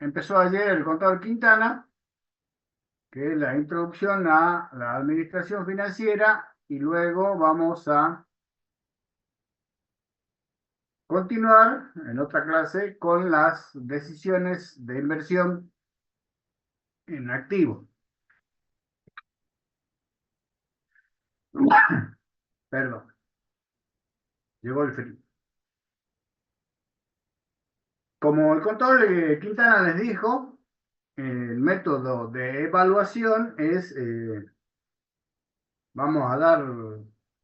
Empezó ayer el contador Quintana, que es la introducción a la administración financiera, y luego vamos a continuar en otra clase con las decisiones de inversión en activos. Perdón, llegó el frío. Como el contador Quintana les dijo, el método de evaluación es, vamos a dar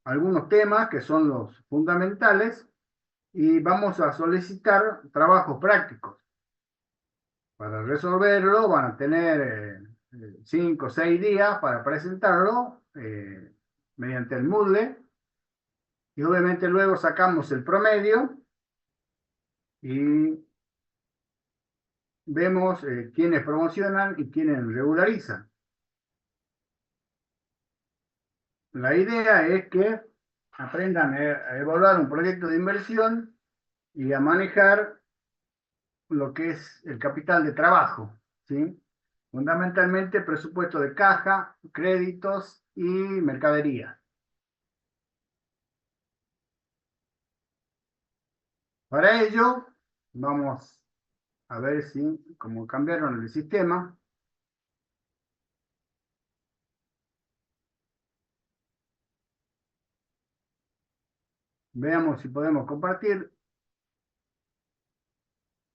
algunos temas que son los fundamentales y vamos a solicitar trabajos prácticos. Para resolverlo van a tener 5 o 6 días para presentarlo mediante el Moodle, y obviamente luego sacamos el promedio y vemos quiénes promocionan y quiénes regularizan. La idea es que aprendan a evaluar un proyecto de inversión y a manejar lo que es el capital de trabajo, ¿sí? Fundamentalmente presupuesto de caja, créditos y mercadería. Para ello, vamos a ver si, como cambiaron el sistema, veamos si podemos compartir.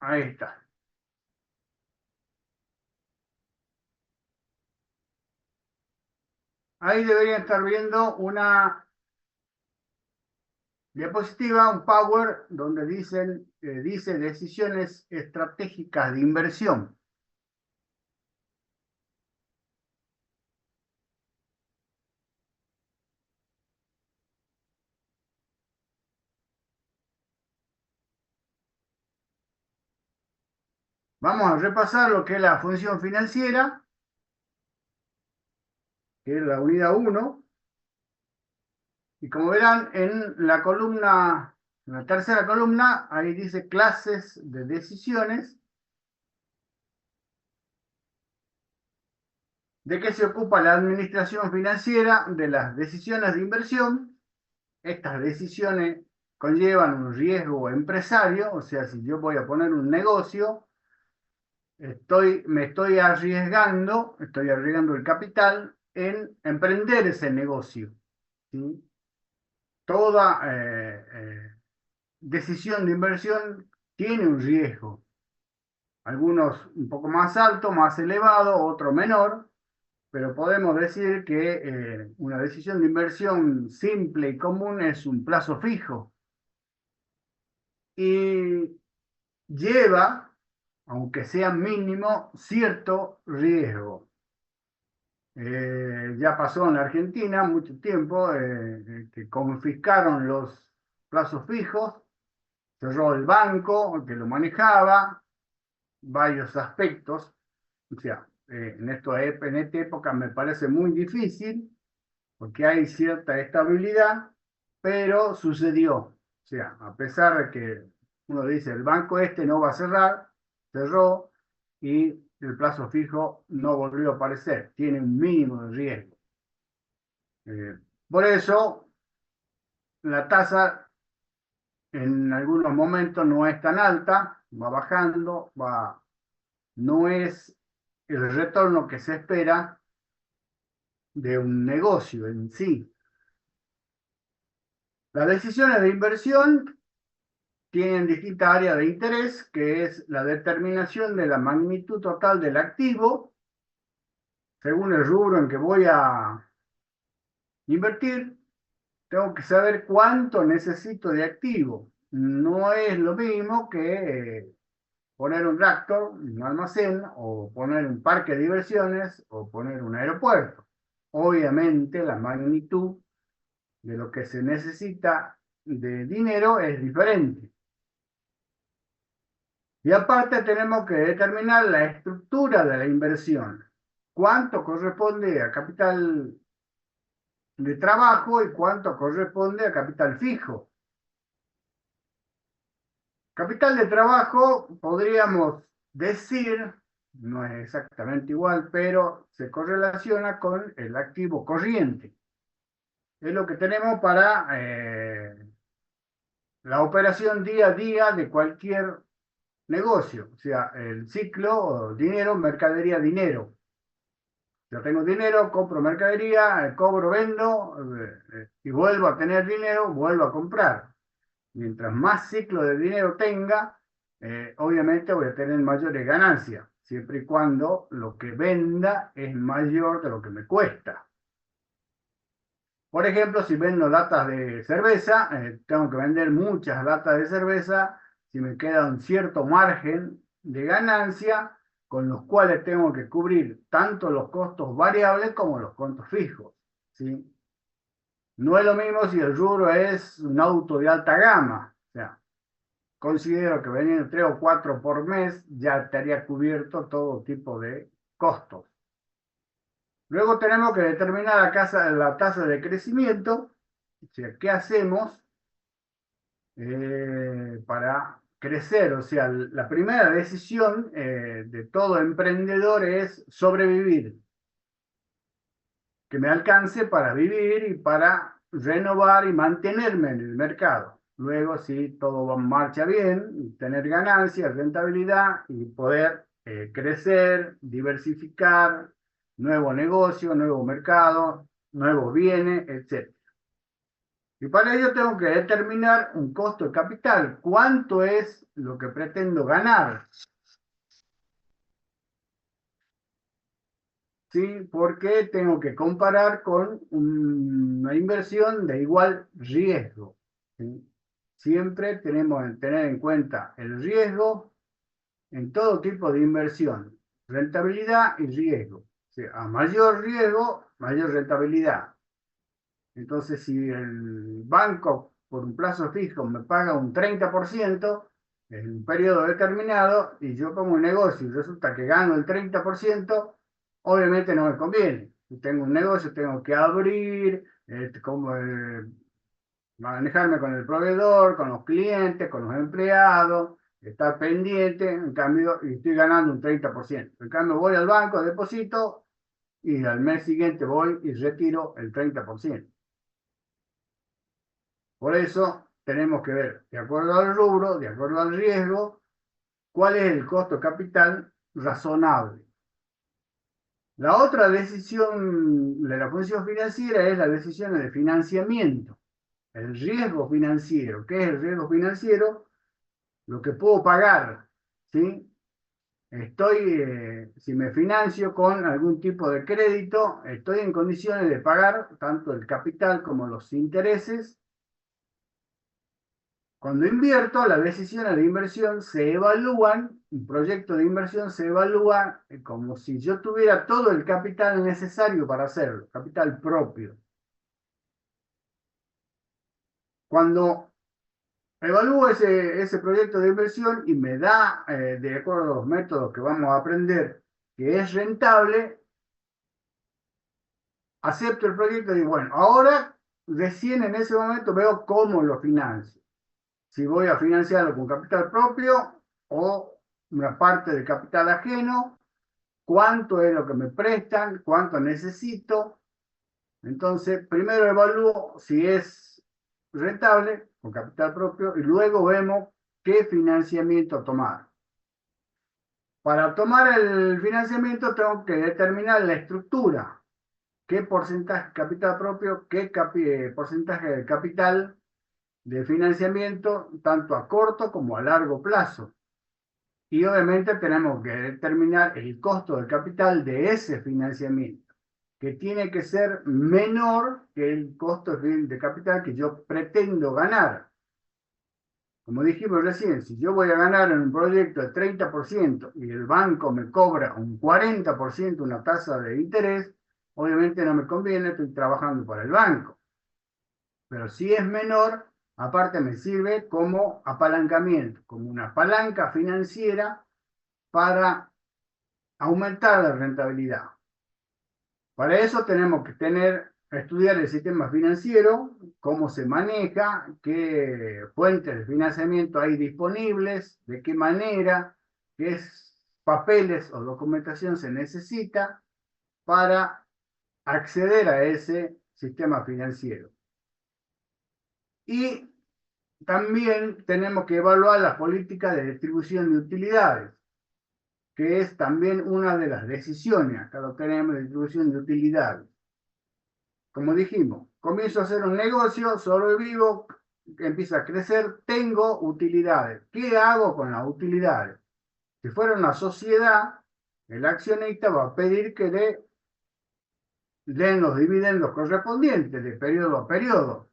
Ahí está. Ahí deberían estar viendo una diapositiva, un Power, donde dice decisiones estratégicas de inversión. Vamos a repasar lo que es la función financiera, que es la unidad 1, y como verán en la columna, en la tercera columna, ahí dice clases de decisiones. ¿De qué se ocupa la administración financiera? De las decisiones de inversión. Estas decisiones conllevan un riesgo empresario, o sea, si yo voy a poner un negocio, me estoy arriesgando el capital en emprender ese negocio, ¿sí? Toda decisión de inversión tiene un riesgo, algunos un poco más alto, más elevado, otro menor, pero podemos decir que una decisión de inversión simple y común es un plazo fijo y lleva, aunque sea mínimo, cierto riesgo. Ya pasó en la Argentina mucho tiempo que confiscaron los plazos fijos, cerró el banco que lo manejaba, varios aspectos. O sea, en esta época me parece muy difícil porque hay cierta estabilidad, pero sucedió. O sea, a pesar de que uno dice el banco este no va a cerrar, cerró y el plazo fijo no volvió a aparecer, tiene un mínimo de riesgo. Por eso la tasa en algunos momentos no es tan alta, va bajando, no es el retorno que se espera de un negocio en sí. Las decisiones de inversión tienen distintas áreas de interés, que es la determinación de la magnitud total del activo, según el rubro en que voy a invertir, tengo que saber cuánto necesito de activo. No es lo mismo que poner un tractor, un almacén, o poner un parque de diversiones, o poner un aeropuerto. Obviamente la magnitud de lo que se necesita de dinero es diferente. Y aparte tenemos que determinar la estructura de la inversión. Cuánto corresponde a capital de trabajo y cuánto corresponde a capital fijo. Capital de trabajo podríamos decir, no es exactamente igual, pero se correlaciona con el activo corriente. Es lo que tenemos para la operación día a día de cualquier negocio, o sea, el ciclo, dinero, mercadería, dinero. Yo tengo dinero, compro mercadería, cobro, vendo, y vuelvo a tener dinero, vuelvo a comprar. Mientras más ciclo de dinero tenga, obviamente voy a tener mayores ganancias, siempre y cuando lo que venda es mayor de lo que me cuesta. Por ejemplo, si vendo latas de cerveza, tengo que vender muchas latas de cerveza, si me queda un cierto margen de ganancia, con los cuales tengo que cubrir tanto los costos variables como los costos fijos, ¿sí? No es lo mismo si el rubro es un auto de alta gama, o sea, considero que vendiendo 3 o 4 por mes ya estaría cubierto todo tipo de costos. Luego tenemos que determinar la tasa de crecimiento, o sea, ¿qué hacemos para crecer? O sea, la primera decisión de todo emprendedor es sobrevivir, que me alcance para vivir y para renovar y mantenerme en el mercado. Luego, si todo marcha bien, tener ganancias, rentabilidad y poder crecer, diversificar, nuevo negocio, nuevo mercado, nuevos bienes, etc. Y para ello tengo que determinar un costo de capital. ¿Cuánto es lo que pretendo ganar? ¿Sí? Porque tengo que comparar con una inversión de igual riesgo. ¿Sí? Siempre tenemos que tener en cuenta el riesgo en todo tipo de inversión, rentabilidad y riesgo. O sea, a mayor riesgo, mayor rentabilidad. Entonces, si el banco por un plazo fijo me paga un 30% en un periodo determinado y yo pongo un negocio y resulta que gano el 30%, obviamente no me conviene. Si tengo un negocio, tengo que abrir, manejarme con el proveedor, con los clientes, con los empleados, estar pendiente, en cambio, y estoy ganando un 30%. En cambio, voy al banco, deposito y al mes siguiente voy y retiro el 30%. Por eso tenemos que ver, de acuerdo al rubro, de acuerdo al riesgo, cuál es el costo capital razonable. La otra decisión de la función financiera es la decisión de financiamiento. El riesgo financiero. ¿Qué es el riesgo financiero? Lo que puedo pagar, ¿sí? Si me financio con algún tipo de crédito, estoy en condiciones de pagar tanto el capital como los intereses. Cuando invierto, las decisiones de inversión se evalúan, un proyecto de inversión se evalúa como si yo tuviera todo el capital necesario para hacerlo, capital propio. Cuando evalúo ese proyecto de inversión y me da, de acuerdo a los métodos que vamos a aprender, que es rentable, acepto el proyecto y digo, bueno, ahora recién en ese momento veo cómo lo financio. Si voy a financiarlo con capital propio o una parte de capital ajeno, cuánto es lo que me prestan, cuánto necesito. Entonces, primero evalúo si es rentable con capital propio y luego vemos qué financiamiento tomar. Para tomar el financiamiento tengo que determinar la estructura, qué porcentaje de capital propio, qué porcentaje de capital de financiamiento, tanto a corto como a largo plazo. Y obviamente tenemos que determinar el costo del capital de ese financiamiento, que tiene que ser menor que el costo de capital que yo pretendo ganar. Como dijimos recién, si yo voy a ganar en un proyecto el 30% y el banco me cobra un 40% una tasa de interés, obviamente no me conviene, estoy trabajando para el banco. Pero si es menor, aparte me sirve como apalancamiento, como una palanca financiera para aumentar la rentabilidad. Para eso tenemos que estudiar el sistema financiero, cómo se maneja, qué fuentes de financiamiento hay disponibles, de qué manera, qué papeles o documentación se necesita para acceder a ese sistema financiero. Y también tenemos que evaluar la política de distribución de utilidades, que es también una de las decisiones. Acá lo tenemos, distribución de utilidades. Como dijimos, comienzo a hacer un negocio, sobrevivo, empieza a crecer, tengo utilidades. ¿Qué hago con las utilidades? Si fuera una sociedad, el accionista va a pedir que le den los dividendos correspondientes de periodo a periodo.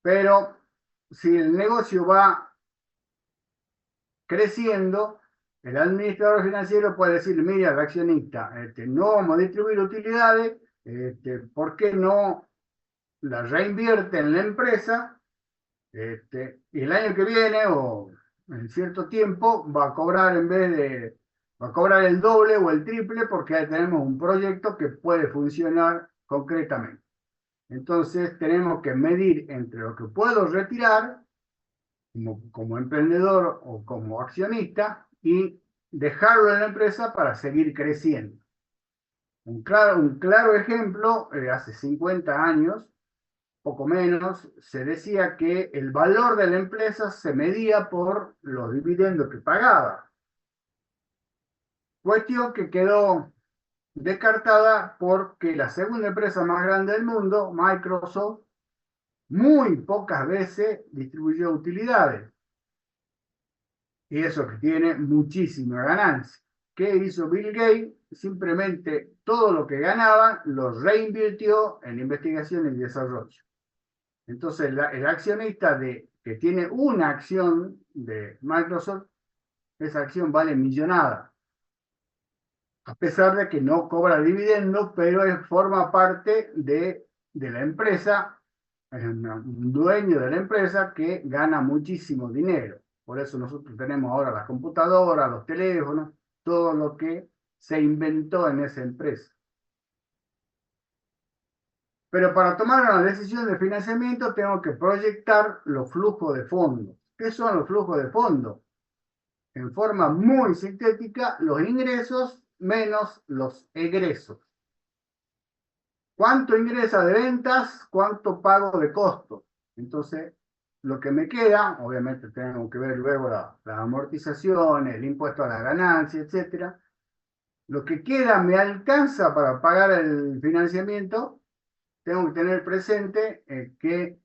Pero si el negocio va creciendo, el administrador financiero puede decir, mira, al accionista, no vamos a distribuir utilidades, ¿por qué no la reinvierte en la empresa? Y el año que viene o en cierto tiempo va a cobrar va a cobrar el doble o el triple porque ahí tenemos un proyecto que puede funcionar concretamente. Entonces tenemos que medir entre lo que puedo retirar como emprendedor o como accionista y dejarlo en la empresa para seguir creciendo. Un claro ejemplo, hace 50 años, poco menos, se decía que el valor de la empresa se medía por los dividendos que pagaba. Cuestión que quedó descartada porque la segunda empresa más grande del mundo, Microsoft, muy pocas veces distribuyó utilidades. Y eso que tiene muchísima ganancia. ¿Qué hizo Bill Gates? Simplemente todo lo que ganaba lo reinvirtió en investigación y desarrollo. Entonces, el accionista que tiene una acción de Microsoft, esa acción vale millonada, a pesar de que no cobra dividendos, pero forma parte de la empresa, es un dueño de la empresa que gana muchísimo dinero. Por eso nosotros tenemos ahora las computadoras, los teléfonos, todo lo que se inventó en esa empresa. Pero para tomar una decisión de financiamiento tengo que proyectar los flujos de fondos. ¿Qué son los flujos de fondos? En forma muy sintética, los ingresos menos los egresos. ¿Cuánto ingresa de ventas? ¿Cuánto pago de costos? Entonces, lo que me queda, obviamente tengo que ver luego las amortizaciones, el impuesto a la ganancia, etcétera. Lo que queda me alcanza para pagar el financiamiento. Tengo que tener presente que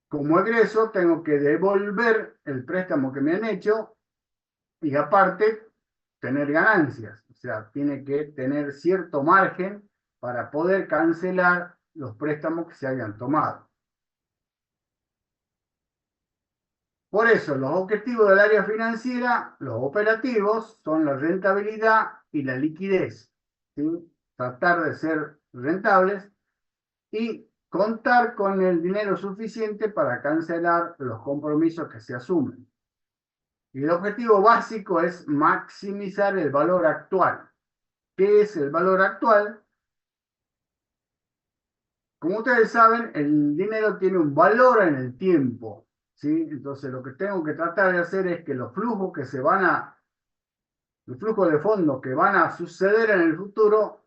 como egreso tengo que devolver el préstamo que me han hecho y aparte tener ganancias. O sea, tiene que tener cierto margen para poder cancelar los préstamos que se hayan tomado. Por eso, los objetivos del área financiera, los operativos, son la rentabilidad y la liquidez. ¿Sí? Tratar de ser rentables y contar con el dinero suficiente para cancelar los compromisos que se asumen. Y el objetivo básico es maximizar el valor actual. ¿Qué es el valor actual? Como ustedes saben, el dinero tiene un valor en el tiempo, ¿sí? Entonces, lo que tengo que tratar de hacer es que los flujos de fondos que van a suceder en el futuro,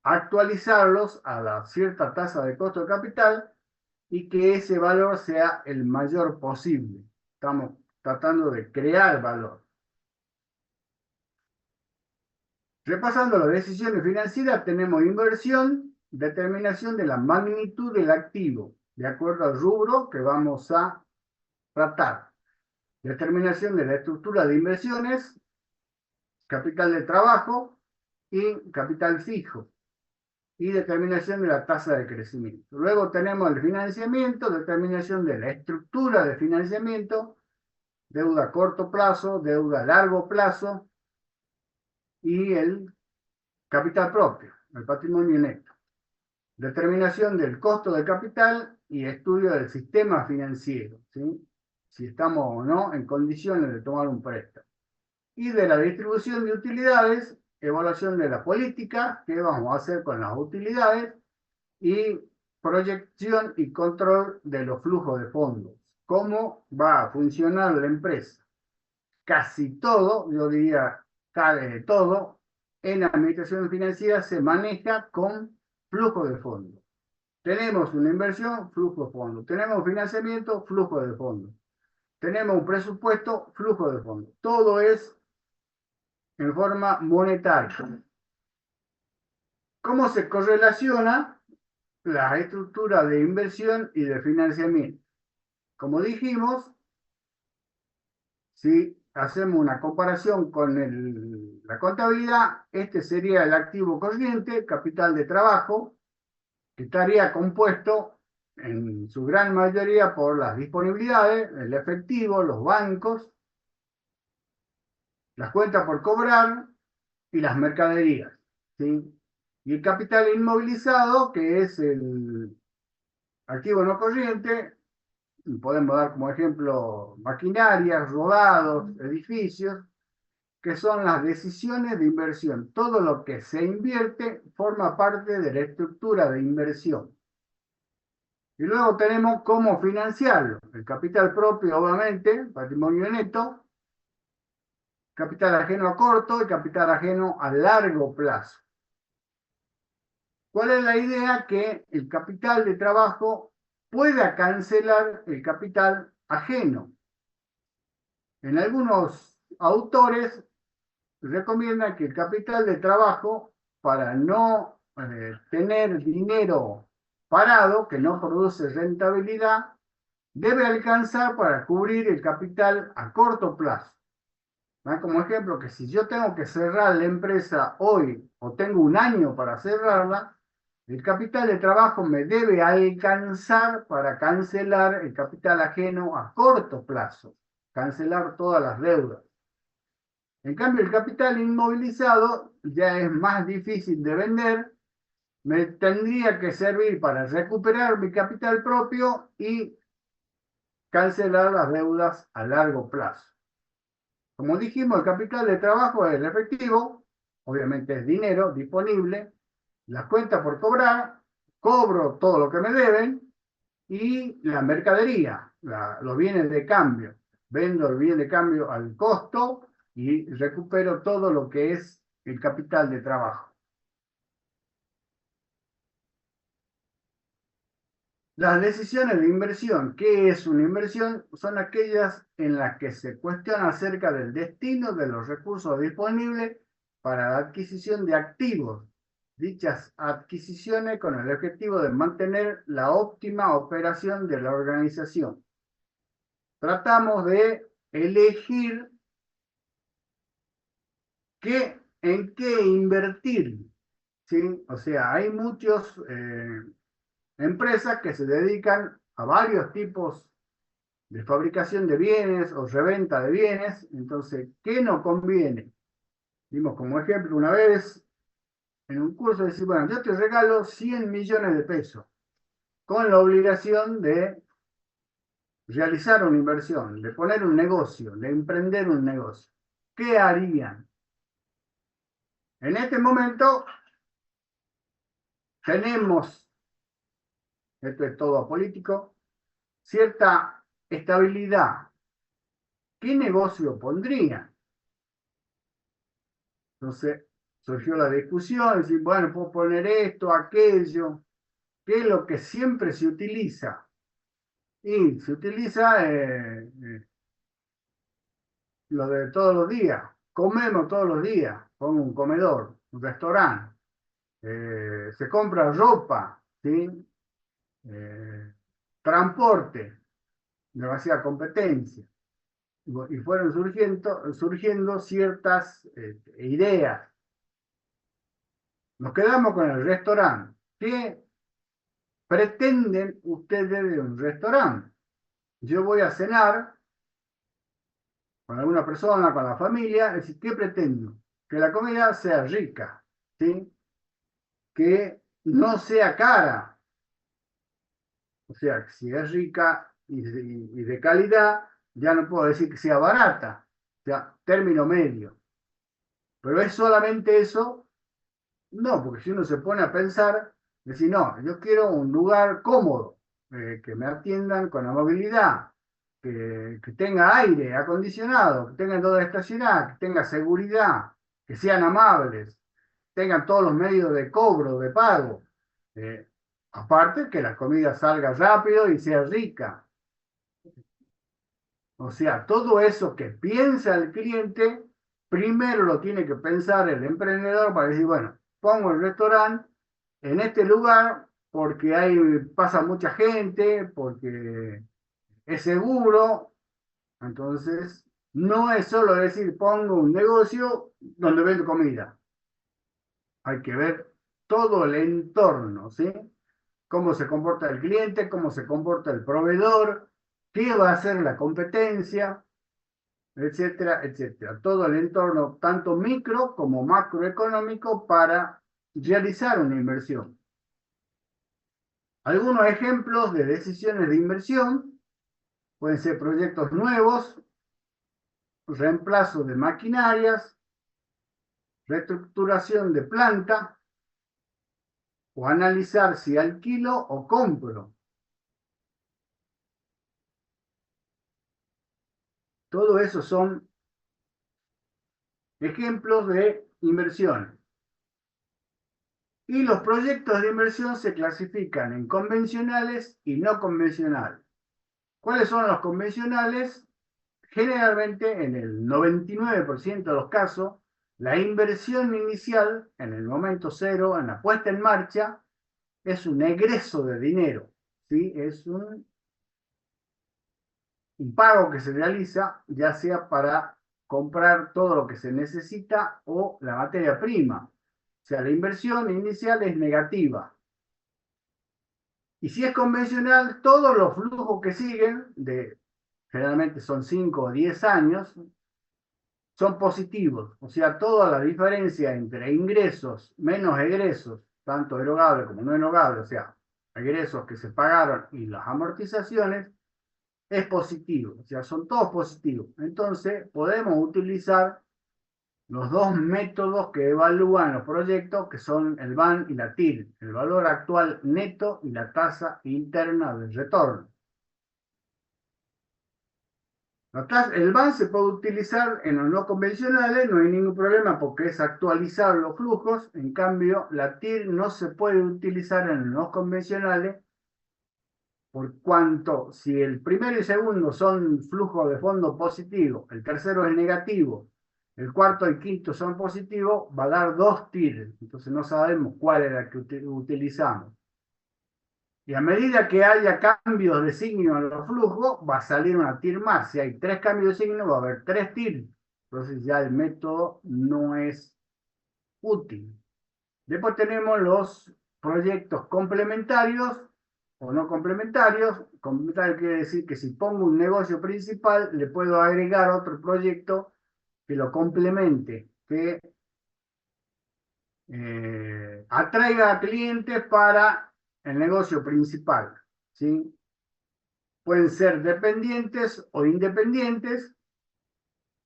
actualizarlos a la cierta tasa de costo de capital y que ese valor sea el mayor posible. Estamos tratando de crear valor. Repasando las decisiones financieras, tenemos inversión, determinación de la magnitud del activo, de acuerdo al rubro que vamos a tratar. Determinación de la estructura de inversiones, capital de trabajo y capital fijo. Y determinación de la tasa de crecimiento. Luego tenemos el financiamiento, determinación de la estructura de financiamiento, deuda a corto plazo, deuda a largo plazo y el capital propio, el patrimonio neto. Determinación del costo del capital y estudio del sistema financiero, ¿sí? Si estamos o no en condiciones de tomar un préstamo. Y de la distribución de utilidades, evaluación de la política, qué vamos a hacer con las utilidades, y proyección y control de los flujos de fondos. ¿Cómo va a funcionar la empresa? casi todo, yo diría todo, en la administración financiera se maneja con flujo de fondos. Tenemos una inversión, flujo de fondos. Tenemos financiamiento, flujo de fondos. Tenemos un presupuesto, flujo de fondos. Todo es en forma monetaria. ¿Cómo se correlaciona la estructura de inversión y de financiamiento? Como dijimos, si hacemos una comparación con la contabilidad, este sería el activo corriente, capital de trabajo, que estaría compuesto en su gran mayoría por las disponibilidades, el efectivo, los bancos, las cuentas por cobrar y las mercaderías, ¿sí? Y el capital inmovilizado, que es el activo no corriente, podemos dar como ejemplo maquinarias, rodados, edificios, que son las decisiones de inversión. Todo lo que se invierte forma parte de la estructura de inversión. Y luego tenemos cómo financiarlo. El capital propio, obviamente, patrimonio neto, capital ajeno a corto y capital ajeno a largo plazo. ¿Cuál es la idea? Que el capital de trabajo pueda cancelar el capital ajeno. En algunos autores recomiendan que el capital de trabajo, para no tener dinero parado, que no produce rentabilidad, debe alcanzar para cubrir el capital a corto plazo. ¿No? Como ejemplo, que si yo tengo que cerrar la empresa hoy o tengo un año para cerrarla, el capital de trabajo me debe alcanzar para cancelar el capital ajeno a corto plazo, cancelar todas las deudas. En cambio, el capital inmovilizado ya es más difícil de vender, me tendría que servir para recuperar mi capital propio y cancelar las deudas a largo plazo. Como dijimos, el capital de trabajo es el efectivo, obviamente es dinero disponible, las cuentas por cobrar, cobro todo lo que me deben, y la mercadería, los bienes de cambio. Vendo el bien de cambio al costo y recupero todo lo que es el capital de trabajo. Las decisiones de inversión, ¿qué es una inversión? Son aquellas en las que se cuestiona acerca del destino de los recursos disponibles para la adquisición de activos. Dichas adquisiciones con el objetivo de mantener la óptima operación de la organización. Tratamos de elegir en qué invertir, ¿sí? O sea, hay muchas empresas que se dedican a varios tipos de fabricación de bienes o reventa de bienes. Entonces, ¿qué nos conviene? Dimos como ejemplo una vez en un curso, decir, bueno, yo te regalo 100 millones de pesos con la obligación de realizar una inversión, de poner un negocio, de emprender un negocio. ¿Qué harían? En este momento tenemos, esto es todo apolítico, cierta estabilidad. ¿Qué negocio pondría? Entonces surgió la discusión, decir, bueno, puedo poner esto, aquello, ¿qué es lo que siempre se utiliza? Y se utiliza lo de todos los días, comemos todos los días, pongo un comedor, un restaurante, se compra ropa, ¿sí? Transporte, demasiada competencia. Y fueron surgiendo ciertas ideas. Nos quedamos con el restaurante. ¿Qué pretenden ustedes de un restaurante? Yo voy a cenar con alguna persona, con la familia, es decir, ¿qué pretendo? Que la comida sea rica, ¿sí? Que no sea cara. O sea, que si es rica y de calidad, ya no puedo decir que sea barata, o sea, término medio. Pero es solamente eso. No, porque si uno se pone a pensar, decir, no, yo quiero un lugar cómodo, que me atiendan con amabilidad, que tenga aire acondicionado, que tenga toda estacionada, que tenga seguridad, que sean amables, tengan todos los medios de cobro, de pago. Eh, Aparte que la comida salga rápido y sea rica. O sea, todo eso que piensa el cliente, primero lo tiene que pensar el emprendedor para decir, bueno, pongo el restaurante en este lugar porque ahí pasa mucha gente, porque es seguro. Entonces, no es solo decir, pongo un negocio donde vendo comida. Hay que ver todo el entorno, ¿sí? Cómo se comporta el cliente, cómo se comporta el proveedor, qué va a hacer la competencia, etcétera, etcétera. Todo el entorno, tanto micro como macroeconómico, para realizar una inversión. Algunos ejemplos de decisiones de inversión pueden ser proyectos nuevos, reemplazo de maquinarias, reestructuración de planta o analizar si alquilo o compro. Todo eso son ejemplos de inversión. Y los proyectos de inversión se clasifican en convencionales y no convencionales. ¿Cuáles son los convencionales? Generalmente, en el 99% de los casos, la inversión inicial, en el momento cero, en la puesta en marcha, es un egreso de dinero, ¿sí? Es un pago que se realiza, ya sea para comprar todo lo que se necesita o la materia prima. O sea, la inversión inicial es negativa. Y si es convencional, todos los flujos que siguen, generalmente son 5 o 10 años, son positivos. O sea, toda la diferencia entre ingresos menos egresos, tanto erogables como no erogables, o sea, egresos que se pagaron y las amortizaciones, es positivo. O sea, son todos positivos. Entonces, podemos utilizar los dos métodos que evalúan los proyectos, que son el BAN y la TIR, el valor actual neto y la tasa interna del retorno. El BAN se puede utilizar en los no convencionales, no hay ningún problema porque es actualizar los flujos. En cambio, la TIR no se puede utilizar en los no convencionales por cuanto si el primero y segundo son flujos de fondo positivos, el tercero es negativo, el cuarto y quinto son positivos, va a dar dos TIR. Entonces no sabemos cuál es la que utilizamos. Y a medida que haya cambios de signo en los flujos, va a salir una TIR más. Si hay tres cambios de signo, va a haber tres TIR. Entonces ya el método no es útil. Después tenemos los proyectos complementarios o no complementarios. Complementario quiere decir que si pongo un negocio principal, le puedo agregar otro proyecto que lo complemente, que atraiga a clientes para el negocio principal, ¿sí? Pueden ser dependientes o independientes,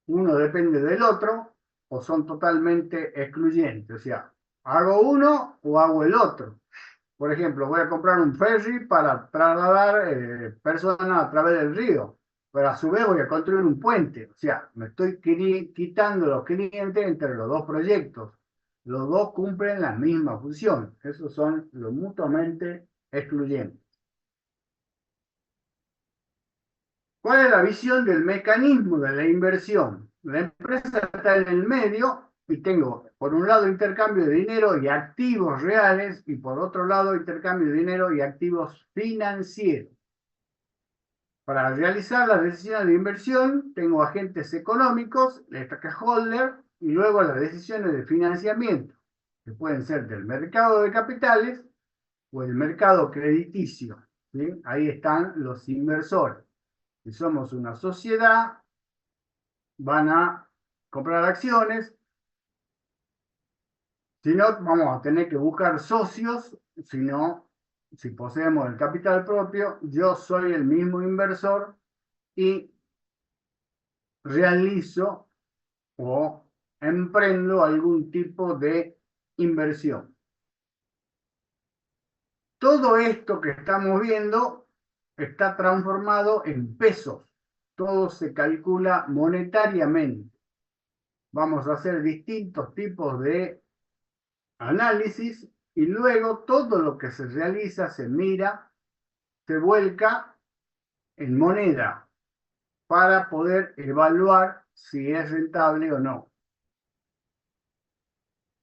uno depende del otro, o son totalmente excluyentes, o sea, hago uno o hago el otro. Por ejemplo, voy a comprar un ferry para trasladar personas a través del río, pero a su vez voy a construir un puente. O sea, me estoy quitando los clientes entre los dos proyectos. Los dos cumplen la misma función. Esos son los mutuamente excluyentes. ¿Cuál es la visión del mecanismo de la inversión? La empresa está en el medio y tengo, por un lado, intercambio de dinero y activos reales y por otro lado, intercambio de dinero y activos financieros. Para realizar las decisiones de inversión, tengo agentes económicos, el stakeholder y luego las decisiones de financiamiento, que pueden ser del mercado de capitales o el mercado crediticio, ¿sí? Ahí están los inversores. Si somos una sociedad, van a comprar acciones. Si no, vamos a tener que buscar socios. Si no, si poseemos el capital propio, yo soy el mismo inversor y realizo o emprendo algún tipo de inversión. Todo esto que estamos viendo está transformado en pesos. todo se calcula monetariamente. Vamos a hacer distintos tipos de análisis y luego todo lo que se realiza, se mira, se vuelca en moneda para poder evaluar si es rentable o no.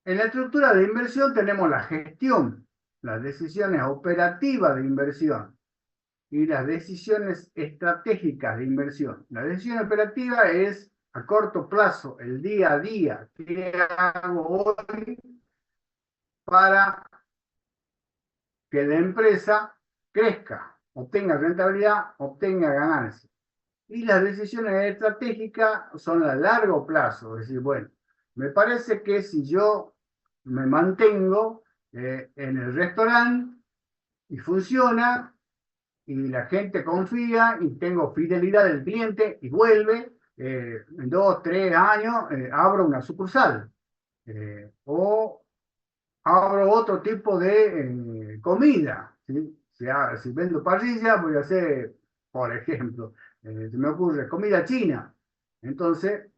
En la estructura de inversión tenemos la gestión, las decisiones operativas de inversión y las decisiones estratégicas de inversión. La decisión operativa es a corto plazo, el día a día. ¿Qué hago hoy para que la empresa crezca, obtenga rentabilidad, obtenga ganancias? Y las decisiones estratégicas son a largo plazo. Es decir, bueno, me parece que si yo me mantengo en el restaurante y funciona, y la gente confía y tengo fidelidad del cliente y vuelve, en 2, 3 años abro una sucursal o abro otro tipo de comida. ¿Sí? Si vendo parrilla, voy a hacer, por ejemplo, se me ocurre comida china. Entonces,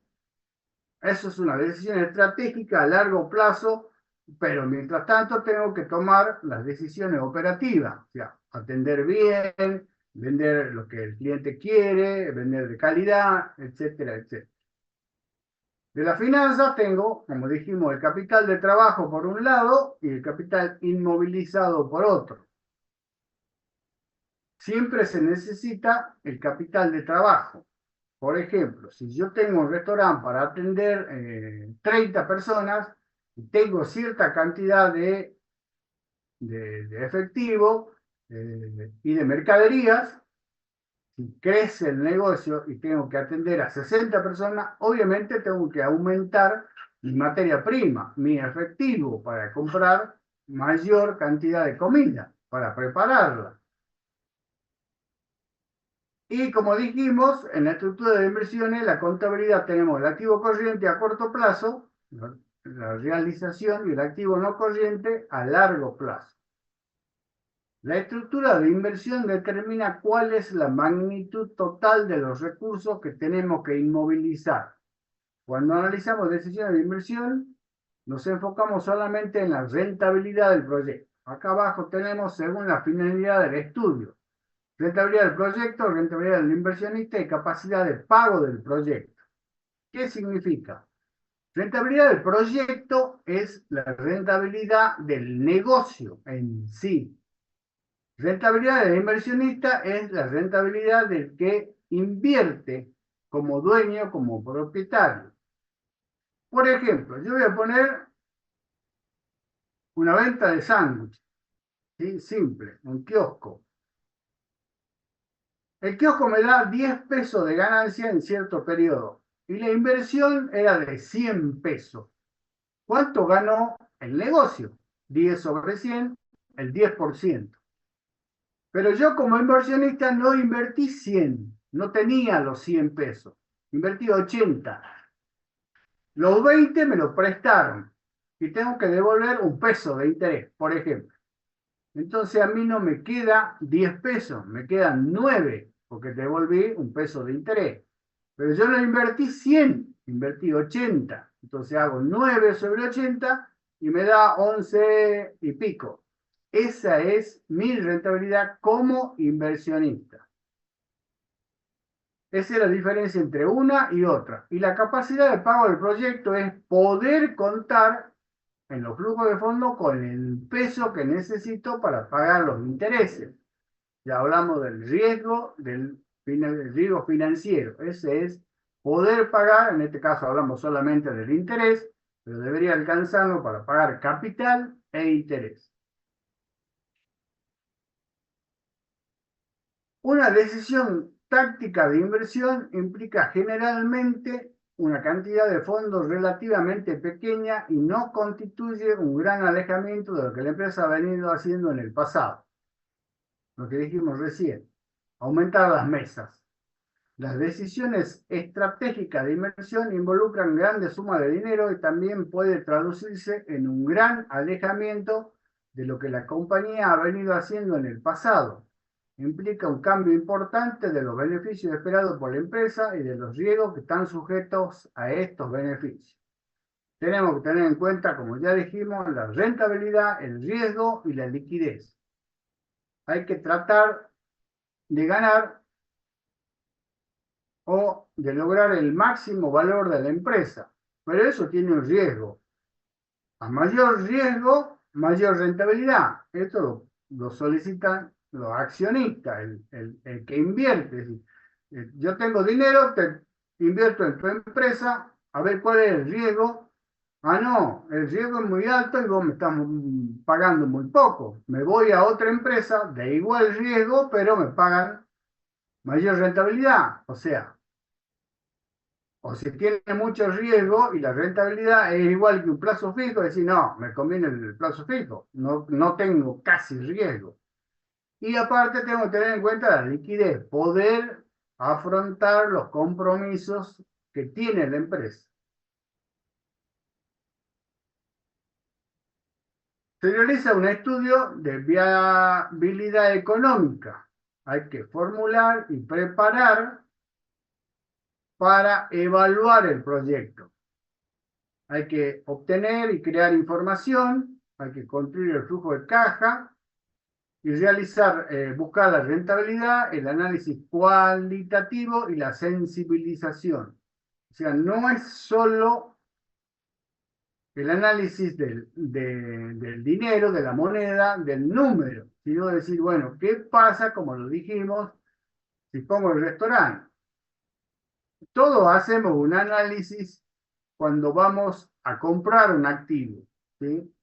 eso es una decisión estratégica a largo plazo, pero mientras tanto tengo que tomar las decisiones operativas, o sea, atender bien, vender lo que el cliente quiere, vender de calidad, etcétera, etcétera. De las finanzas tengo, como dijimos, el capital de trabajo por un lado y el capital inmovilizado por otro. Siempre se necesita el capital de trabajo. Por ejemplo, si yo tengo un restaurante para atender 30 personas y tengo cierta cantidad de efectivo y de mercaderías, si crece el negocio y tengo que atender a 60 personas, obviamente tengo que aumentar mi materia prima, mi efectivo para comprar mayor cantidad de comida, para prepararla. Y como dijimos, en la estructura de inversiones, la contabilidad tenemos el activo corriente a corto plazo, la realización y el activo no corriente a largo plazo. La estructura de inversión determina cuál es la magnitud total de los recursos que tenemos que inmovilizar. Cuando analizamos decisiones de inversión, nos enfocamos solamente en la rentabilidad del proyecto. Acá abajo tenemos según la finalidad del estudio. Rentabilidad del proyecto, rentabilidad del inversionista y capacidad de pago del proyecto. ¿Qué significa? Rentabilidad del proyecto es la rentabilidad del negocio en sí. Rentabilidad del inversionista es la rentabilidad del que invierte como dueño, como propietario. Por ejemplo, yo voy a poner una venta de sándwich, ¿sí? Simple, un kiosco. El kiosco me da 10 pesos de ganancia en cierto periodo y la inversión era de 100 pesos. ¿Cuánto ganó el negocio? 10 sobre 100, el 10%. Pero yo como inversionista no invertí 100, no tenía los 100 pesos, invertí 80. Los 20 me lo prestaron y tengo que devolver un peso de interés, por ejemplo. Entonces a mí no me queda 10 pesos, me quedan 9 porque devolví un peso de interés. Pero yo no invertí 100, invertí 80. Entonces hago 9 sobre 80 y me da 11 y pico. Esa es mi rentabilidad como inversionista. Esa es la diferencia entre una y otra. Y la capacidad de pago del proyecto es poder contar en los flujos de fondo con el peso que necesito para pagar los intereses. Ya hablamos del riesgo financiero. Ese es poder pagar, en este caso hablamos solamente del interés, pero debería alcanzarlo para pagar capital e interés. Una decisión táctica de inversión implica generalmente una cantidad de fondos relativamente pequeña y no constituye un gran alejamiento de lo que la empresa ha venido haciendo en el pasado. Lo que dijimos recién, aumentar las mesas. Las decisiones estratégicas de inversión involucran grandes sumas de dinero y también puede traducirse en un gran alejamiento de lo que la compañía ha venido haciendo en el pasado. implica un cambio importante de los beneficios esperados por la empresa y de los riesgos que están sujetos a estos beneficios. Tenemos que tener en cuenta, como ya dijimos, la rentabilidad, el riesgo y la liquidez. Hay que tratar de ganar o de lograr el máximo valor de la empresa, pero eso tiene un riesgo. A mayor riesgo, mayor rentabilidad. Esto lo solicitan los accionistas, el que invierte. Yo tengo dinero, te invierto en tu empresa, a ver cuál es el riesgo. Ah, no, el riesgo es muy alto y vos me estás pagando muy poco. Me voy a otra empresa de igual riesgo, pero me pagan mayor rentabilidad. O si tiene mucho riesgo y la rentabilidad es igual que un plazo fijo, decir, no, me conviene el plazo fijo, no tengo casi riesgo. Y aparte tengo que tener en cuenta la liquidez, poder afrontar los compromisos que tiene la empresa. Se realiza un estudio de viabilidad económica. Hay que formular y preparar para evaluar el proyecto. Hay que obtener y crear información, hay que construir el flujo de caja y buscar la rentabilidad, el análisis cualitativo y la sensibilización. O sea, no es solo el análisis del dinero, de la moneda, del número, sino decir, bueno, ¿qué pasa, como lo dijimos, si pongo el restaurante? Todos hacemos un análisis cuando vamos a comprar un activo, ¿sí?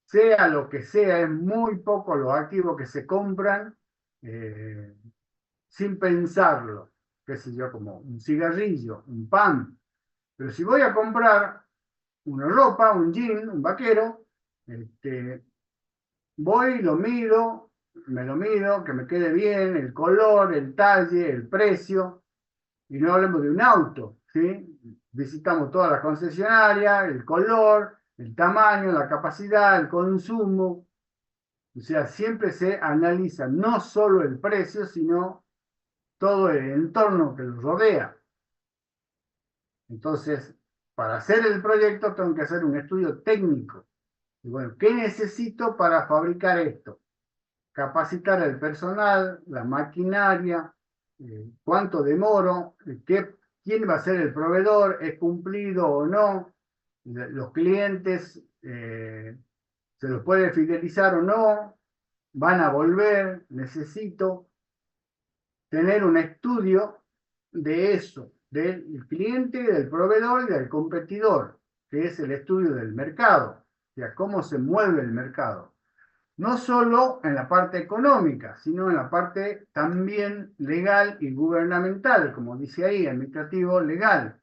Sea lo que sea, es muy poco los activos que se compran eh, sin pensarlo, qué sé yo, como un cigarrillo, un pan. Pero si voy a comprar una ropa, un jean, un vaquero, voy y me lo mido, que me quede bien, el color, el talle, el precio, y no hablemos de un auto, ¿sí? Visitamos todas las concesionarias, el color, el tamaño, la capacidad, el consumo. O sea, siempre se analiza no solo el precio, sino todo el entorno que lo rodea. Entonces, para hacer el proyecto tengo que hacer un estudio técnico. Y bueno, ¿qué necesito para fabricar esto? Capacitar al personal, la maquinaria, cuánto demoro, quién va a ser el proveedor, es cumplido o no, los clientes se los puede fidelizar o no, van a volver, necesito tener un estudio de eso, del cliente, del proveedor y del competidor, que es el estudio del mercado, o sea, cómo se mueve el mercado. No solo en la parte económica, sino en la parte también legal y gubernamental, como dice ahí, administrativo legal.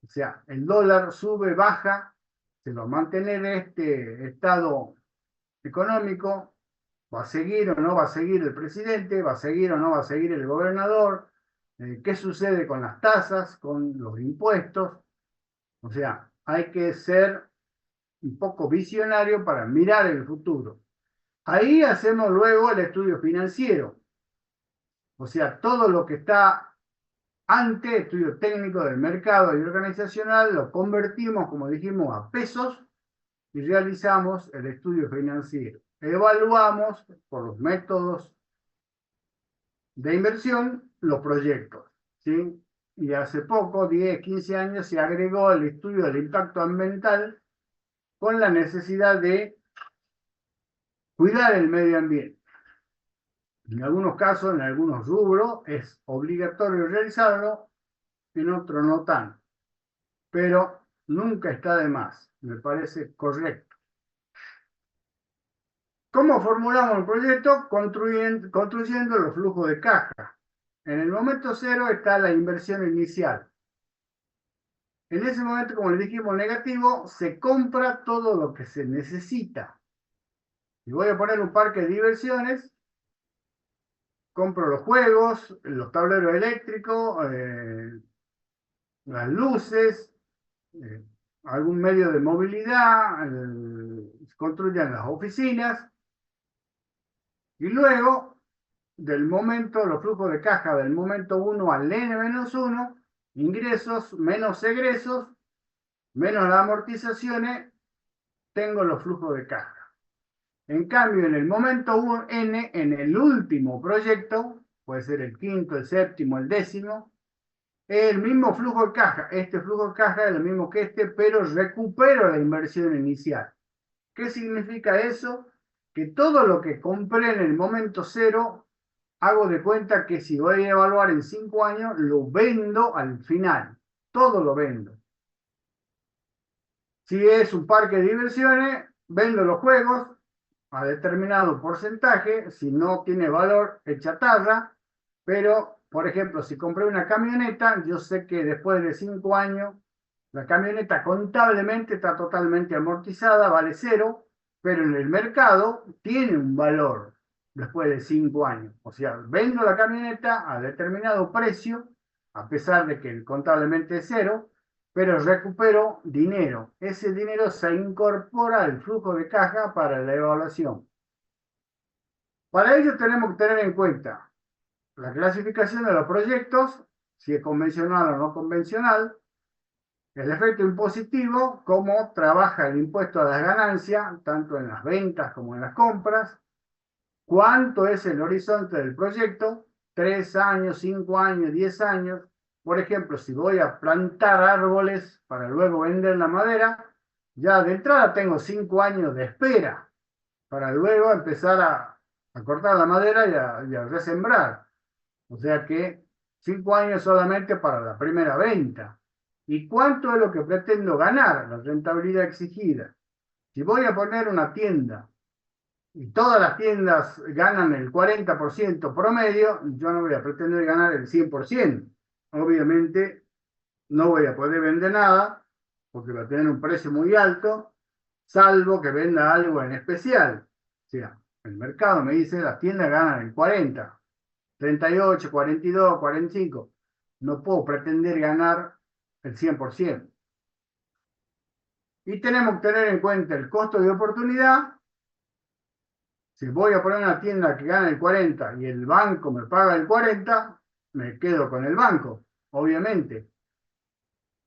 O sea, el dólar sube, baja, se va a mantener este estado económico, va a seguir o no va a seguir el presidente, va a seguir o no va a seguir el gobernador, qué sucede con las tasas, con los impuestos. O sea, hay que ser un poco visionario para mirar el futuro. Ahí hacemos luego el estudio financiero, o sea, todo lo que está antes, estudio técnico del mercado y organizacional, lo convertimos, como dijimos, a pesos y realizamos el estudio financiero. Evaluamos por los métodos de inversión los proyectos, ¿sí? Y hace poco, 10, 15 años, se agregó el estudio del impacto ambiental con la necesidad de cuidar el medio ambiente. En algunos casos, en algunos rubros, es obligatorio realizarlo, en otros no tan. Pero nunca está de más, me parece correcto. ¿Cómo formulamos el proyecto? Construyendo los flujos de caja. En el momento cero está la inversión inicial. En ese momento, como le dijimos, negativo, se compra todo lo que se necesita. Y voy a poner un parque de diversiones, compro los juegos, los tableros eléctricos, las luces, eh, algún medio de movilidad, construyan las oficinas y luego del momento, los flujos de caja del momento 1 al n-1, ingresos menos egresos, menos las amortizaciones, tengo los flujos de caja. En cambio, en el momento n, en el último proyecto, puede ser el quinto, el séptimo, el décimo, es el mismo flujo de caja. Este flujo de caja es el mismo que este, pero recupero la inversión inicial. ¿Qué significa eso? Que todo lo que compré en el momento cero, hago de cuenta que si voy a evaluar en 5 años, lo vendo al final. Todo lo vendo. Si es un parque de diversiones, vendo los juegos a determinado porcentaje. Si no tiene valor, es chatarra. Pero, por ejemplo, si compré una camioneta, yo sé que después de 5 años, la camioneta contablemente está totalmente amortizada, vale cero, pero en el mercado tiene un valor después de 5 años. O sea, vendo la camioneta a determinado precio, a pesar de que contablemente es cero, pero recupero dinero. Ese dinero se incorpora al flujo de caja para la evaluación. Para ello tenemos que tener en cuenta la clasificación de los proyectos, si es convencional o no convencional, el efecto impositivo, cómo trabaja el impuesto a las ganancias, tanto en las ventas como en las compras, cuánto es el horizonte del proyecto, 3 años, 5 años, 10 años. Por ejemplo, si voy a plantar árboles para luego vender la madera, ya de entrada tengo 5 años de espera para luego empezar a cortar la madera y a resembrar. O sea que 5 años solamente para la primera venta. ¿Y cuánto es lo que pretendo ganar? La rentabilidad exigida. Si voy a poner una tienda y todas las tiendas ganan el 40% promedio, yo no voy a pretender ganar el 100%. Obviamente no voy a poder vender nada porque va a tener un precio muy alto, salvo que venda algo en especial. O sea, el mercado me dice las tiendas ganan el 40%. 38, 42, 45. No puedo pretender ganar el 100%. Y tenemos que tener en cuenta el costo de oportunidad. Si voy a poner una tienda que gana el 40 y el banco me paga el 40, me quedo con el banco, obviamente.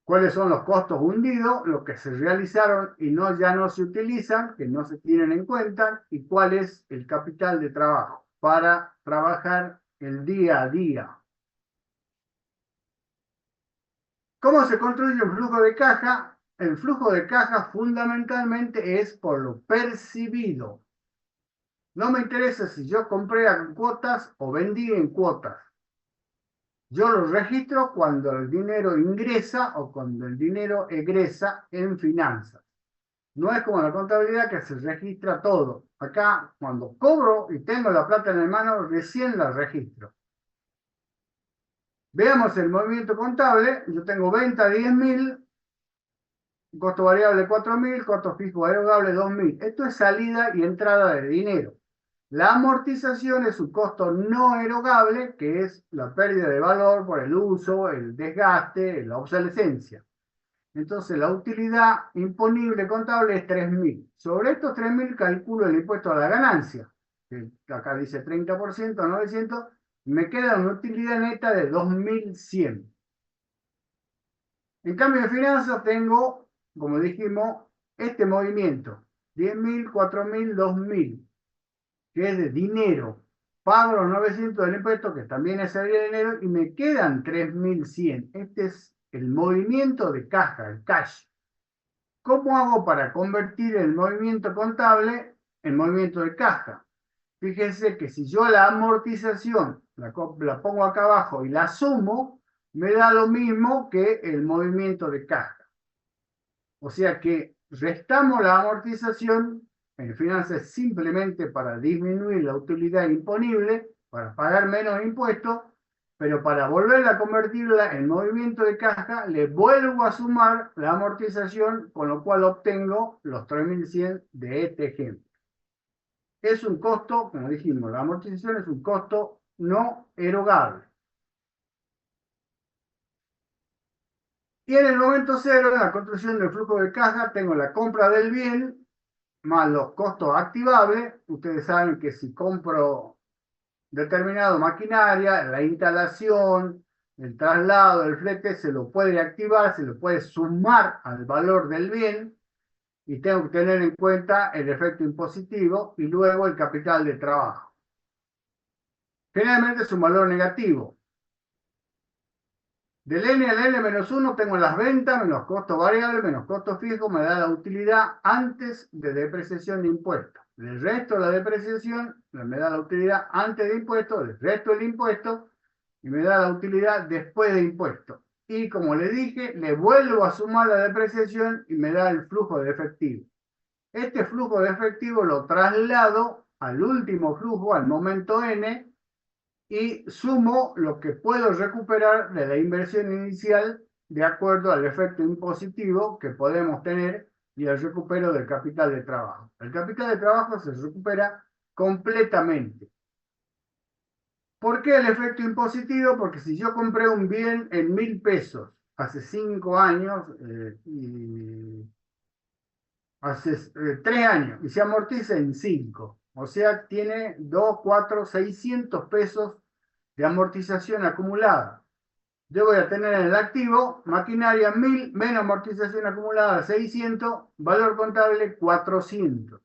¿Cuáles son los costos hundidos, los que se realizaron y ya no se utilizan, que no se tienen en cuenta? ¿Y cuál es el capital de trabajo para trabajar el día a día? ¿Cómo se construye un flujo de caja? El flujo de caja fundamentalmente es por lo percibido. No me interesa si yo compré en cuotas o vendí en cuotas. Yo lo registro cuando el dinero ingresa o cuando el dinero egresa en finanzas. No es como la contabilidad que se registra todo. Acá, cuando cobro y tengo la plata en la mano, recién la registro. Veamos el movimiento contable. Yo tengo venta 10.000, costo variable 4.000, costo fijo erogable 2.000. Esto es salida y entrada de dinero. La amortización es un costo no erogable, que es la pérdida de valor por el uso, el desgaste, la obsolescencia. Entonces, la utilidad imponible contable es 3.000. Sobre estos 3.000 calculo el impuesto a la ganancia, que acá dice 30%, 900, me queda una utilidad neta de 2.100. En cambio de finanzas tengo, como dijimos, este movimiento, 10.000, 4.000, 2.000, que es de dinero. Pago los 900 del impuesto, que también es salida de dinero, y me quedan 3.100. Este es el movimiento de caja, el cash. ¿Cómo hago para convertir el movimiento contable en movimiento de caja? Fíjense que si yo la amortización la pongo acá abajo y la sumo, me da lo mismo que el movimiento de caja. O sea que restamos la amortización en finanzas simplemente para disminuir la utilidad imponible, para pagar menos impuestos, pero para volverla a convertirla en movimiento de caja, le vuelvo a sumar la amortización, con lo cual obtengo los 3.100 de este ejemplo. Es un costo, como dijimos, la amortización es un costo no erogable. Y en el momento cero, en la construcción del flujo de caja, tengo la compra del bien más los costos activables. Ustedes saben que si compro determinado maquinaria, la instalación, el traslado, el flete, se lo puede activar, se lo puede sumar al valor del bien y tengo que tener en cuenta el efecto impositivo y luego el capital de trabajo. Generalmente es un valor negativo. Del N al N-1 tengo las ventas menos costo variable menos costo fijo, me da la utilidad antes de depreciación de impuestos. El resto de la depreciación me da la utilidad antes de impuestos, el resto del impuesto y me da la utilidad después de impuestos. Y como le dije, le vuelvo a sumar la depreciación y me da el flujo de efectivo. Este flujo de efectivo lo traslado al último flujo, al momento N, y sumo lo que puedo recuperar de la inversión inicial de acuerdo al efecto impositivo que podemos tener y el recupero del capital de trabajo. El capital de trabajo se recupera completamente. ¿Por qué el efecto impositivo? Porque si yo compré un bien en 1.000 pesos hace 5 años y hace 3 años y se amortiza en 5, o sea, tiene 2, 4, 600 pesos de amortización acumulada. Yo voy a tener en el activo maquinaria 1.000 menos amortización acumulada 600, valor contable 400.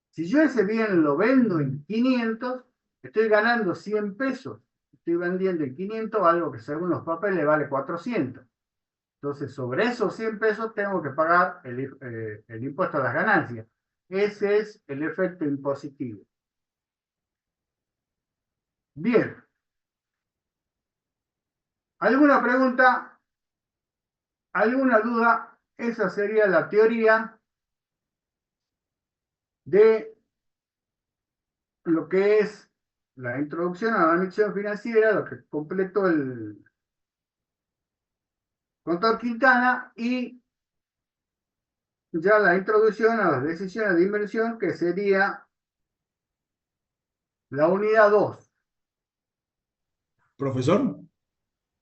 Si yo ese bien lo vendo en 500, estoy ganando 100 pesos. Estoy vendiendo en 500 algo que según los papeles vale 400. Entonces, sobre esos 100 pesos tengo que pagar el impuesto a las ganancias. Ese es el efecto impositivo. Bien. ¿Alguna pregunta? ¿Alguna duda? Esa sería la teoría de lo que es la introducción a la admisión financiera, lo que completó el contador Quintana, y ya la introducción a las decisiones de inversión, que sería la unidad 2. Profesor,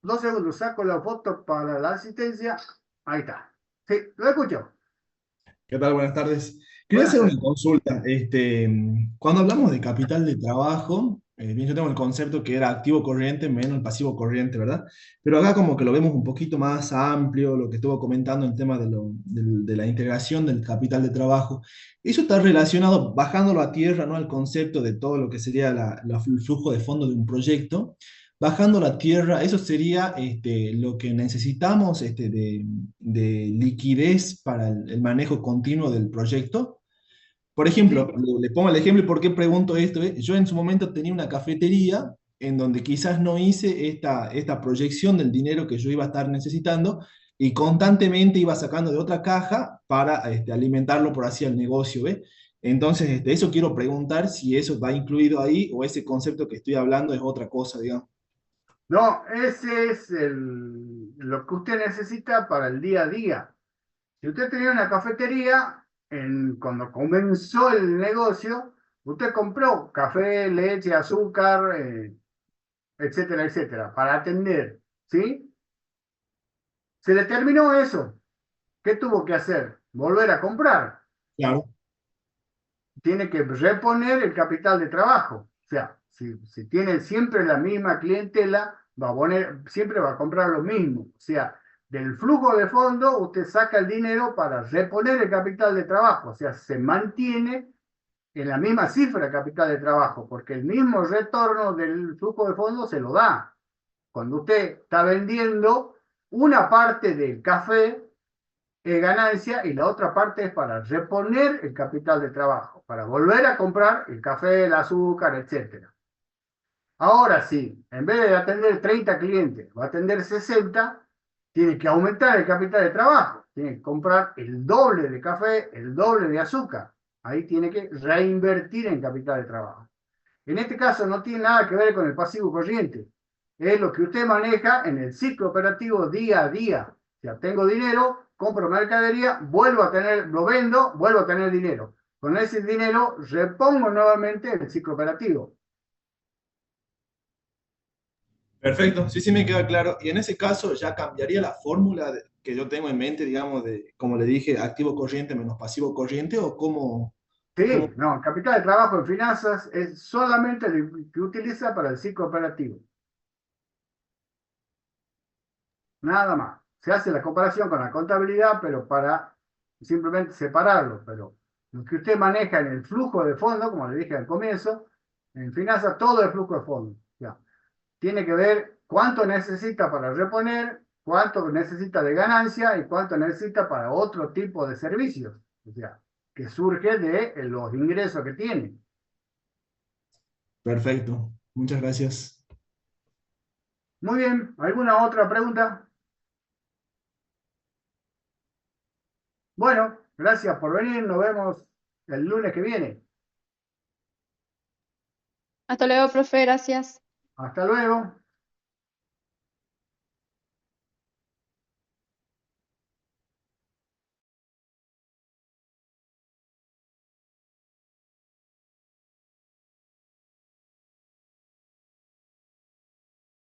2 segundos, saco la foto para la asistencia. Ahí está. Sí, lo escucho. ¿qué tal? Buenas tardes. Quería Buenas hacer una tardes. consulta. Cuando hablamos de capital de trabajo, bien, yo tengo el concepto que era activo corriente menos el pasivo corriente, ¿verdad? Pero acá como que lo vemos un poquito más amplio, lo que estuvo comentando en tema de la integración del capital de trabajo. Eso está relacionado, bajándolo a tierra, ¿no? Al concepto de todo lo que sería el flujo de fondo de un proyecto. Bajando la tierra, eso sería lo que necesitamos de liquidez para el manejo continuo del proyecto. Por ejemplo, Sí. le pongo el ejemplo y por qué pregunto esto. Yo en su momento tenía una cafetería en donde quizás no hice esta proyección del dinero que yo iba a estar necesitando y constantemente iba sacando de otra caja para alimentarlo por así al negocio, ¿ve? Entonces, eso quiero preguntar si eso va incluido ahí o ese concepto que estoy hablando es otra cosa, digamos. No, ese es lo que usted necesita para el día a día. Si usted tenía una cafetería, cuando comenzó el negocio, usted compró café, leche, azúcar, etcétera, etcétera, para atender, ¿sí? Se le terminó eso. ¿Qué tuvo que hacer? Volver a comprar. Claro. Tiene que reponer el capital de trabajo. O sea, si tiene siempre la misma clientela, siempre va a comprar lo mismo. O sea, del flujo de fondo usted saca el dinero para reponer el capital de trabajo. O sea, se mantiene en la misma cifra de capital de trabajo, porque el mismo retorno del flujo de fondo se lo da. Cuando usted está vendiendo, una parte del café ganancia y la otra parte es para reponer el capital de trabajo, para volver a comprar el café, el azúcar, etcétera. Ahora sí, en vez de atender 30 clientes, va a atender 60, tiene que aumentar el capital de trabajo, tiene que comprar el doble de café, el doble de azúcar. Ahí tiene que reinvertir en capital de trabajo. En este caso no tiene nada que ver con el pasivo corriente. Es lo que usted maneja en el ciclo operativo día a día. O sea, tengo dinero, compro mercadería, vuelvo a tener, lo vendo, vuelvo a tener dinero. Con ese dinero repongo nuevamente el ciclo operativo. Perfecto, sí, sí me queda claro. Y en ese caso ya cambiaría la fórmula que yo tengo en mente, digamos, de, como le dije, activo corriente menos pasivo corriente, o cómo, Sí, no, el capital de trabajo en finanzas es solamente el que utiliza para el ciclo operativo. Nada más. Se hace la comparación con la contabilidad, pero para simplemente separarlo. Pero lo que usted maneja en el flujo de fondo, como le dije al comienzo, en finanzas todo es flujo de fondo. Ya. Tiene que ver cuánto necesita para reponer, cuánto necesita de ganancia y cuánto necesita para otro tipo de servicios. O sea, que surge de los ingresos que tiene. Perfecto, muchas gracias. Muy bien, ¿alguna otra pregunta? Bueno, gracias por venir. Nos vemos el lunes que viene. Hasta luego, profe, gracias. Hasta luego.